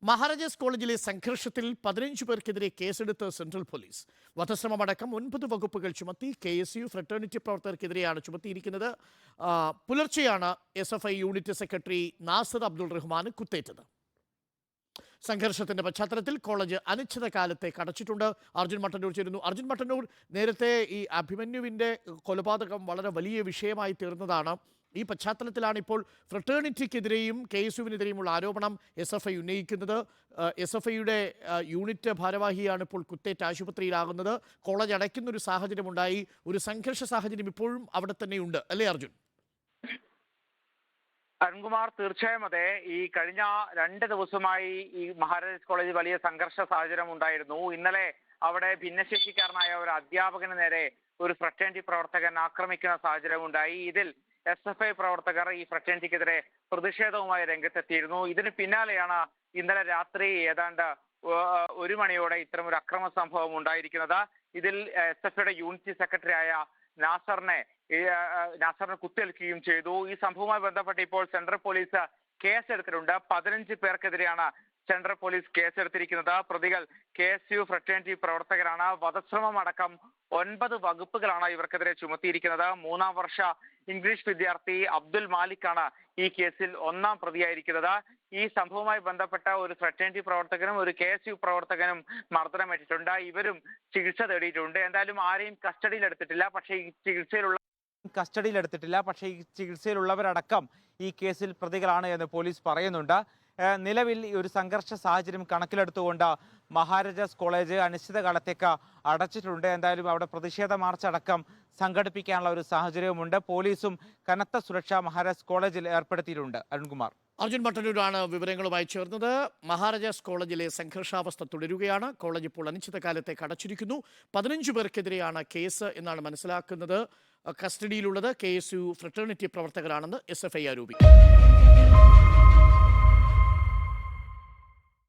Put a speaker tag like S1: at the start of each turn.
S1: മഹാരാജാസ് കോളേജിലെ സംഘർഷത്തിൽ 15 പേർക്കെതിരെ കേസെടുത്ത് സെൻട്രൽ പോലീസ്. വധശ്രമമടക്കം 9 വകുപ്പുകൾ ചുമത്തി. KSU ഫ്രട്ടേണിറ്റി പ്രവർത്തകർക്കെതിരെയാണ് ചുമത്തിയിരിക്കുന്നത്. പുലർച്ചെയാണ് SFI unit secretary Nasar Abdul റഹ്മാന് കുത്തേറ്റത്. സംഘർഷത്തിന്റെ പശ്ചാത്തലത്തിൽ കോളേജ് അനിശ്ചിതകാലത്തേക്ക് അടച്ചിട്ടുണ്ട്. അർജുൻ മട്ടന്നൂർ ചേരുന്നു. അർജുൻ മട്ടന്നൂർ, നേരത്തെ ഈ അഭിമന്യുവിൻ്റെ കൊലപാതകം വളരെ വലിയ വിഷയമായി തീർന്നതാണ്. ഈ പശ്ചാത്തലത്തിലാണ് ഇപ്പോൾ ഫ്രട്ടേണിറ്റിക്കെതിരെയും KSUവിനെതിരെയുമുള്ള ആരോപണം SFI ഉന്നയിക്കുന്നത്. SFIയുടെ യൂണിറ്റ് ഭാരവാഹിയാണ് ഇപ്പോൾ കുത്തേറ്റ് ആശുപത്രിയിലാകുന്നത്. കോളേജ് അടയ്ക്കുന്നൊരു സാഹചര്യമുണ്ടായി. ഒരു സംഘർഷ സാഹചര്യം ഇപ്പോഴും അവിടെ തന്നെയുണ്ട്, അല്ലേ അർജുൻ?
S2: അരുൺകുമാർ, തീർച്ചയായും അതെ. ഈ കഴിഞ്ഞ 2 ദിവസമായി ഈ മഹാരാജാസ് കോളേജിൽ വലിയ സംഘർഷ സാഹചര്യം ഉണ്ടായിരുന്നു. ഇന്നലെ അവിടെ ഭിന്നശേഷിക്കാരനായ ഒരു അധ്യാപകന് നേരെ ഒരു ഫ്രട്ടേണിറ്റി പ്രവർത്തകൻ ആക്രമിക്കുന്ന സാഹചര്യം ഉണ്ടായി. ഇതിൽ SFI പ്രവർത്തകർ ഈ ഫ്രട്ടേണിറ്റിക്കെതിരെ പ്രതിഷേധവുമായി രംഗത്തെത്തിയിരുന്നു. ഇതിന് പിന്നാലെയാണ് ഇന്നലെ രാത്രി ഏതാണ്ട് 1 മണിയോടെ ഇത്തരമൊരു അക്രമ സംഭവം ഉണ്ടായിരിക്കുന്നത്. ഇതിൽ SFIയുടെ യൂണിറ്റ് സെക്രട്ടറി ആയ നാസറിനെ കുത്തേൽക്കുകയും ചെയ്തു. ഈ സംഭവവുമായി ബന്ധപ്പെട്ട് ഇപ്പോൾ സെൻട്രൽ പോലീസ് കേസെടുത്തിട്ടുണ്ട്. 15 പേർക്കെതിരെയാണ് സെൻട്രൽ പോലീസ് കേസെടുത്തിരിക്കുന്നത്. പ്രതികൾ KSU ഫ്രട്ടേണിറ്റി പ്രവർത്തകരാണ്. വധശ്രമം അടക്കം 9 വകുപ്പുകളാണ് ഇവർക്കെതിരെ ചുമത്തിയിരിക്കുന്നത്. 3ാം വർഷ ഇംഗ്ലീഷ് വിദ്യാർത്ഥി അബ്ദുൽ മാലിക്കാണ് ഈ കേസിൽ 1ാം പ്രതിയായിരിക്കുന്നത്. ഈ സംഭവവുമായി ബന്ധപ്പെട്ട ഒരു ഫ്രട്ടേണിറ്റി പ്രവർത്തകനും ഒരു KSU പ്രവർത്തകനും മർദ്ദനമേറ്റിട്ടുണ്ട്. ഇവരും ചികിത്സ തേടിയിട്ടുണ്ട്. എന്തായാലും ആരെയും കസ്റ്റഡിയിലെടുത്തിട്ടില്ല. പക്ഷേ ഈ ചികിത്സയിലുള്ളവരടക്കം ഈ കേസിൽ പ്രതികളാണ് എന്ന് പോലീസ് പറയുന്നുണ്ട്. നിലവിൽ ഈ ഒരു സംഘർഷ സാഹചര്യം കണക്കിലെടുത്തുകൊണ്ട് മഹാരാജാസ് കോളേജ് അനിശ്ചിതകാലത്തേക്ക് അടച്ചിട്ടുണ്ട്. എന്തായാലും അവിടെ പ്രതിഷേധ മാർച്ച് അടക്കം സംഘടിപ്പിക്കാനുള്ള ഒരു സാഹചര്യവുമുണ്ട്. പോലീസും കനത്ത സുരക്ഷ മഹാരാജാസ് കോളേജിൽ ഏർപ്പെടുത്തിയിട്ടുണ്ട്. അരുൺകുമാർ.
S1: അർജുൻ മട്ടന്നൂരാണ് വിവരങ്ങളുമായി ചേർന്നത്. മഹാരാജാസ് കോളേജിലെ സംഘർഷാവസ്ഥ തുടരുകയാണ്. കോളേജ് ഇപ്പോൾ അനിശ്ചിതകാലത്തേക്ക് അടച്ചിരിക്കുന്നു. 15 പേർക്കെതിരെയാണ് കേസ് എന്നാണ് മനസ്സിലാക്കുന്നത്. കസ്റ്റഡിയിലുള്ളത് KSU ഫ്രട്ടേണിറ്റി പ്രവർത്തകരാണെന്ന് SFI ആരോപിക്കുന്നു.